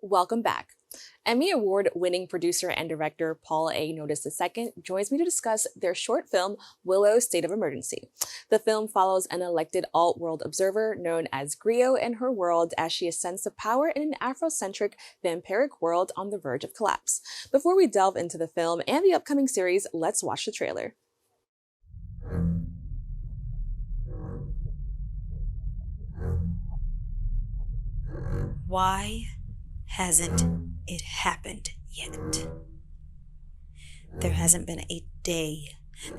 Welcome back. Emmy Award-winning producer and director Paul A. Notice II joins me to discuss their short film, Willow, State of Emergency. The film follows an elected alt-world observer known as Griot and her world as she ascends to power in an Afrocentric, vampiric world on the verge of collapse. Before we delve into the film and the upcoming series, let's watch the trailer. Why hasn't it happened yet? There hasn't been a day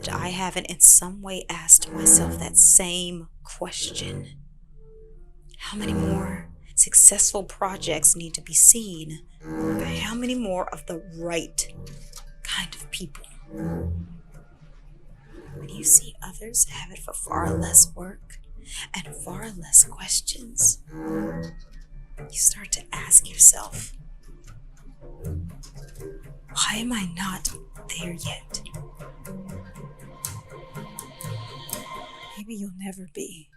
that I haven't in some way asked myself that same question. How many more successful projects need to be seen? But how many more of the right kind of people? When you see others have it for far less work and far less questions, you start to ask yourself, why am I not there yet? Maybe you'll never be.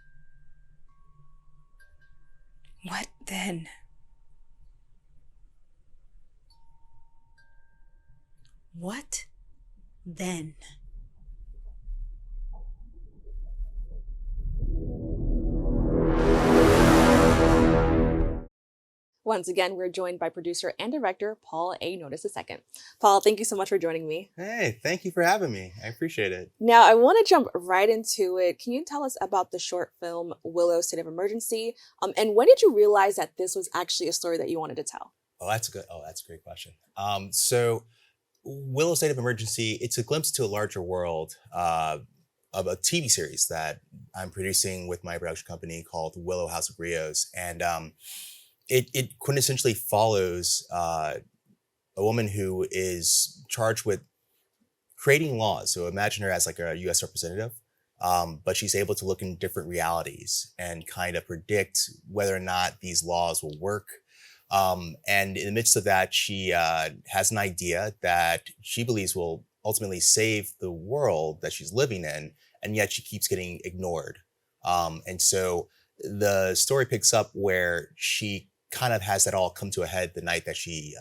What then? What then? Once again, we're joined by producer and director Paul A. Notice II. Paul, thank you so much for joining me. Hey, thank you for having me. I appreciate it. Now, I want to jump right into it. Can you tell us about the short film Willow, State of Emergency? And when did you realize that this was actually a story that you wanted to tell? That's a great question. So Willow State of Emergency, it's a glimpse to a larger world of a TV series that I'm producing with my production company called Willow House of Griots. And it quintessentially follows a woman who is charged with creating laws. So imagine her as like a US representative, but she's able to look in different realities and kind of predict whether or not these laws will work. And in the midst of that, she has an idea that she believes will ultimately save the world that she's living in, and yet she keeps getting ignored. And so the story picks up where she kind of has that all come to a head the night that she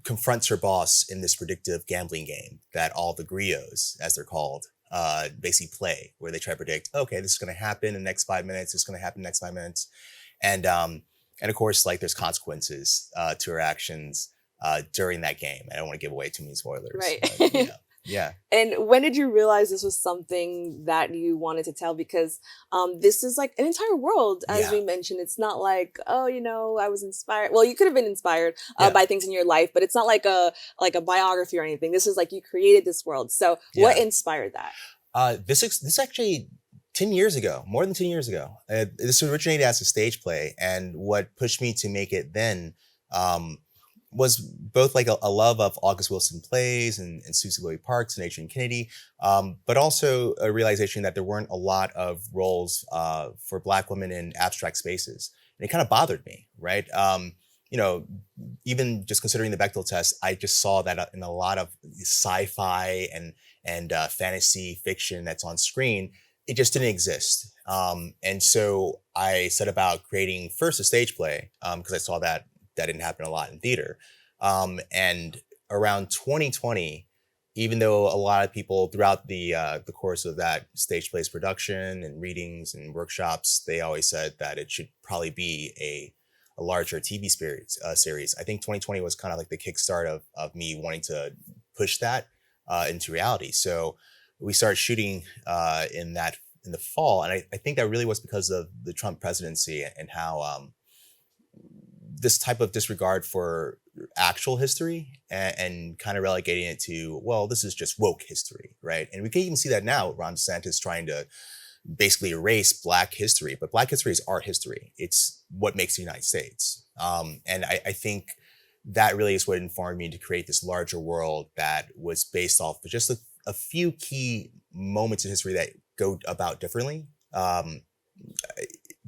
confronts her boss in this predictive gambling game that all the griots, as they're called, basically play, where they try to predict, okay, this is going to happen in the next 5 minutes, this is going to happen in the next 5 minutes. And of course, like there's consequences to her actions during that game. I don't want to give away too many spoilers. Right. But, yeah. And when did you realize this was something that you wanted to tell? Because this is like an entire world, as we mentioned. It's not like, oh, I was inspired. Well, you could have been inspired by things in your life, but it's not like a biography or anything. This is like you created this world. So what inspired that? This actually 10 years ago, more than 10 years ago. This originated as a stage play, and what pushed me to make it then was both like a love of August Wilson plays and Susie Louis Parks and Adrian Kennedy, but also a realization that there weren't a lot of roles for Black women in abstract spaces. And it kind of bothered me, right? Even just considering the Bechdel test, I just saw that in a lot of sci-fi and fantasy fiction that's on screen, it just didn't exist. And so I set about creating first a stage play because I saw that didn't happen a lot in theater. And around 2020, even though a lot of people throughout the course of that stage plays production and readings and workshops, they always said that it should probably be a larger TV series. I think 2020 was kind of like the kickstart of me wanting to push that into reality. So we started shooting in the fall. And I think that really was because of the Trump presidency and how this type of disregard for actual history and kind of relegating it to, well, this is just woke history, right? And we can even see that now, Ron DeSantis trying to basically erase Black history, but Black history is our history. It's what makes the United States. And I think that really is what informed me to create this larger world that was based off of just a few key moments in history that go about differently. The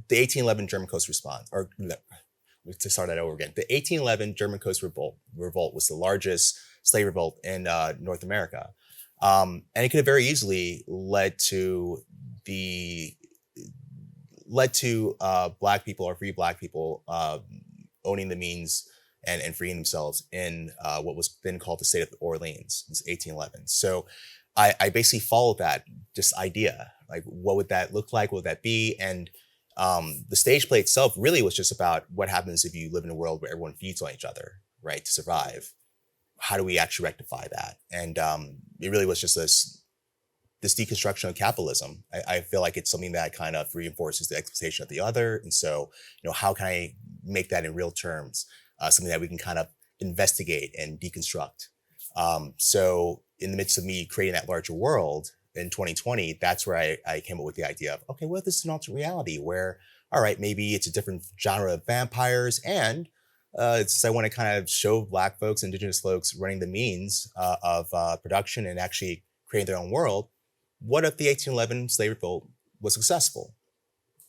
1811 German Coast Response, or to start that over again, the 1811 German Coast Revolt was the largest slave revolt in North America. And it could have very easily led to Black people or free Black people owning the means and freeing themselves in what was then called the state of Orleans, in 1811. So I basically followed that just idea, like what would that look like, what would that be, and the stage play itself really was just about what happens if you live in a world where everyone feeds on each other, right, to survive. How do we actually rectify that? And it really was just this deconstruction of capitalism. I feel like it's something that kind of reinforces the expectation of the other. And so, how can I make that in real terms? Something that we can kind of investigate and deconstruct. So in the midst of me creating that larger world in 2020, that's where I came up with the idea of, okay, well, this is an alternate reality where, all right, maybe it's a different genre of vampires. And since I want to kind of show Black folks, Indigenous folks running the means of production and actually creating their own world, what if the 1811 slave revolt was successful?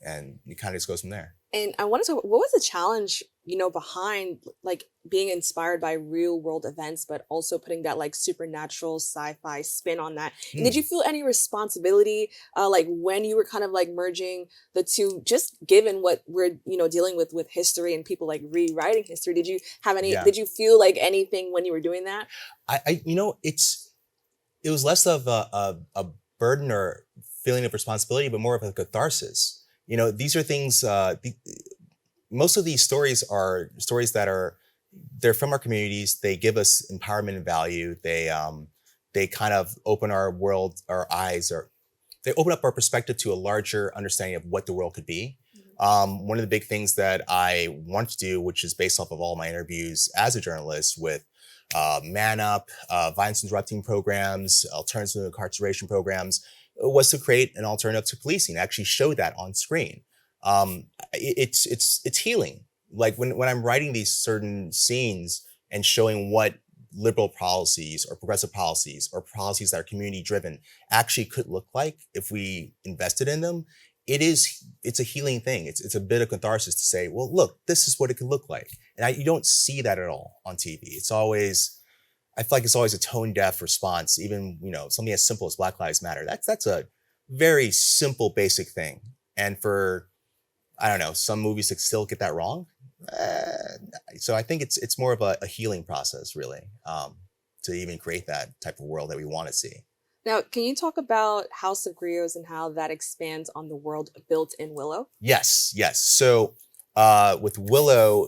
And it kind of just goes from there. And I wanted to, what was the challenge, behind like being inspired by real world events, but also putting that like supernatural sci-fi spin on that? And did you feel any responsibility, like when you were kind of like merging the two, just given what we're, dealing with history and people like rewriting history? Did you have any, did you feel like anything when you were doing that? It was less of a burden or feeling of responsibility, but more of a catharsis. These are things, most of these stories are stories that they're from our communities. They give us empowerment and value. They kind of open our world, our eyes, or they open up our perspective to a larger understanding of what the world could be. One of the big things that I want to do, which is based off of all my interviews as a journalist with Man Up, violence interrupting programs, alternative incarceration programs, was to create an alternative to policing, actually show that on screen. It's healing. Like when I'm writing these certain scenes and showing what liberal policies or progressive policies or policies that are community driven actually could look like if we invested in them, it's a healing thing. It's a bit of catharsis to say, well, look, this is what it could look like. And you don't see that at all on TV. I feel like it's always a tone deaf response. Even, something as simple as Black Lives Matter. That's a very simple, basic thing. And for, I don't know, some movies that still get that wrong. So I think it's more of a healing process, really, to even create that type of world that we want to see. Now, can you talk about House of Griots and how that expands on the world built in Willow? Yes. So with Willow,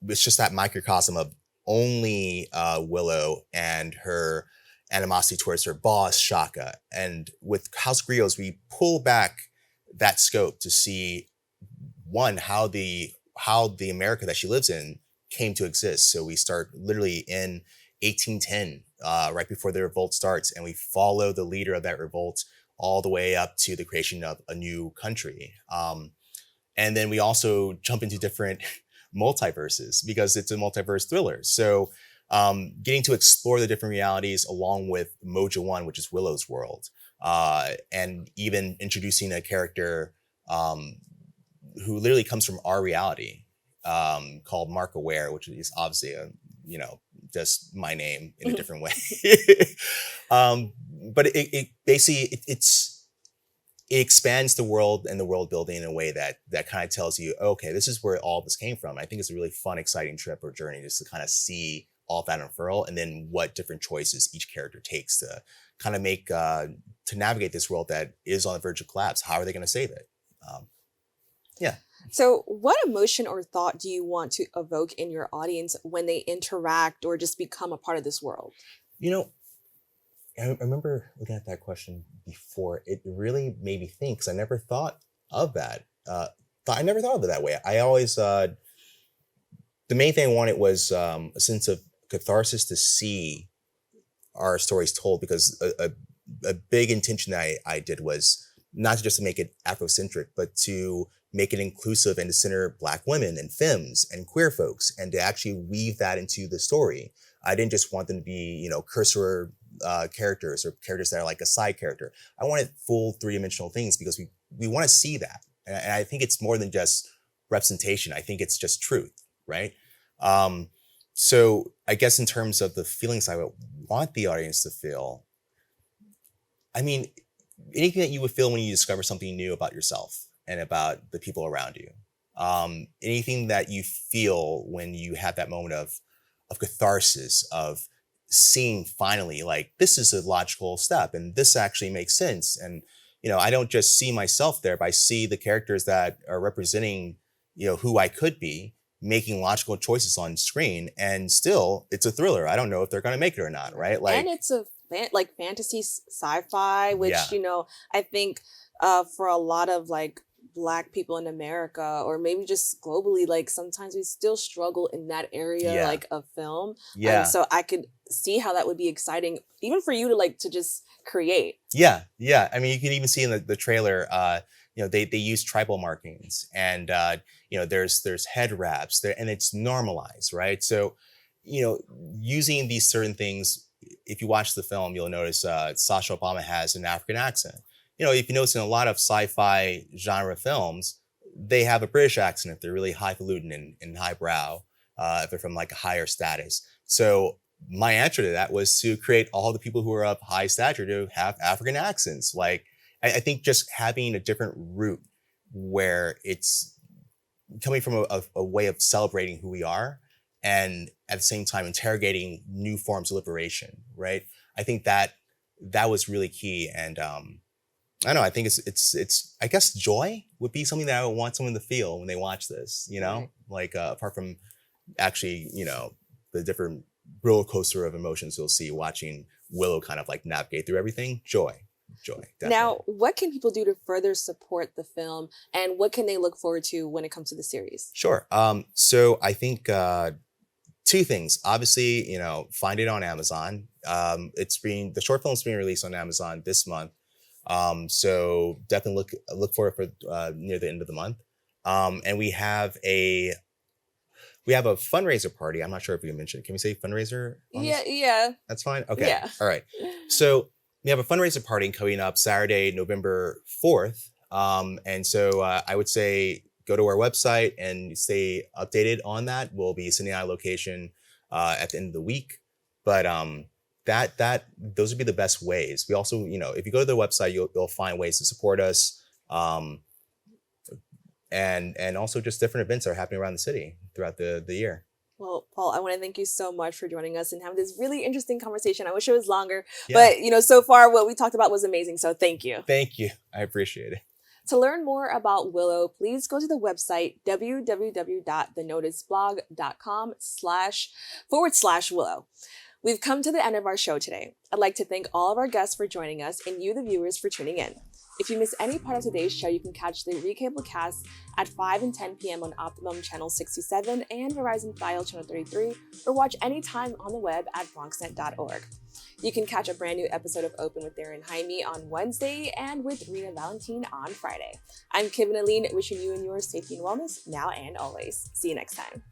it's just that microcosm of only Willow and her animosity towards her boss, Shaka. And with House Griots, we pull back that scope to see, one, how the America that she lives in came to exist. So we start literally in 1810, right before the revolt starts, and we follow the leader of that revolt all the way up to the creation of a new country. And then we also jump into different multiverses because it's a multiverse thriller. So getting to explore the different realities along with Moja 1, which is Willow's world, and even introducing a character who literally comes from our reality, called Mark Aware, which is obviously just my name in a different way. But it basically it expands the world and the world building in a way that kind of tells you, okay, this is where all this came from. I think it's a really fun, exciting trip or journey just to kind of see all of that unfurl, and then what different choices each character takes to kind of make to navigate this world that is on the verge of collapse. How are they going to save it? Yeah. So what emotion or thought do you want to evoke in your audience when they interact or just become a part of this world? I remember looking at that question before. It really made me think, because I never thought of that. I never thought of it that way. I always, the main thing I wanted was a sense of catharsis to see our stories told, because a big intention that I did was not just to make it Afrocentric, but to make it inclusive and to center Black women and femmes and queer folks, and to actually weave that into the story. I didn't just want them to be, cursory characters or characters that are like a side character. I wanted full three-dimensional things because we want to see that. And I think it's more than just representation. I think it's just truth, right? So I guess in terms of the feelings I would want the audience to feel, I mean, anything that you would feel when you discover something new about yourself and about the people around you. Anything that you feel when you have that moment of catharsis, of seeing finally like this is a logical step and this actually makes sense. And I don't just see myself there, but I see the characters that are representing who I could be, making logical choices on screen, and still it's a thriller. I don't know if they're going to make it or not, right? Like, and it's a like fantasy sci-fi, which yeah, I think for a lot of like Black people in America, or maybe just globally, like sometimes we still struggle in that area, yeah, like of film. And yeah, so I could see how that would be exciting, even for you to like to just create. yeah, yeah. I mean, you can even see in the trailer, they use tribal markings, and there's head wraps there, and it's normalized, right? So, using these certain things, if you watch the film, you'll notice Sasha Obama has an African accent. If you notice in a lot of sci-fi genre films, they have a British accent if they're really highfalutin and highbrow, if they're from like a higher status. So my answer to that was to create all the people who are of high stature to have African accents. Like, I think just having a different root where it's coming from a way of celebrating who we are, and at the same time interrogating new forms of liberation, right? I think that was really key. And I don't know, I think it's I guess joy would be something that I would want someone to feel when they watch this, Right. like apart from actually, the different roller coaster of emotions you'll see watching Willow kind of like navigate through everything. Joy, definitely. Now, what can people do to further support the film, and what can they look forward to when it comes to the series? Sure. So I think two things. Obviously, find it on Amazon. The short film's being released on Amazon this month. So definitely look for it for near the end of the month. And we have a fundraiser party. I'm not sure if we can mention it. Can we say fundraiser on Yeah, this? yeah, That's fine. Okay. yeah. All right. So we have a fundraiser party coming up Saturday, November 4th. And so I would say go to our website and stay updated on that. We'll be sending out a location at the end of the week. But those would be the best ways. We also, if you go to the website, you'll find ways to support us. And also just different events that are happening around the city throughout the year. Well, Paul, I want to thank you so much for joining us and having this really interesting conversation. I wish it was longer, Yeah. but so far what we talked about was amazing. So thank you. Thank you. I appreciate it. To learn more about Willow, please go to the website www.thenoticeblog.com//Willow. We've come to the end of our show today. I'd like to thank all of our guests for joining us and you, the viewers, for tuning in. If you miss any part of today's show, you can catch the recable cast at 5 and 10 p.m. on Optimum Channel 67 and Verizon Fios Channel 33, or watch anytime on the web at bronxnet.org. You can catch a brand new episode of Open with Darren Jaime on Wednesday and with Rena Valentine on Friday. I'm Kibin Alleyne, wishing you and yours safety and wellness now and always. See you next time.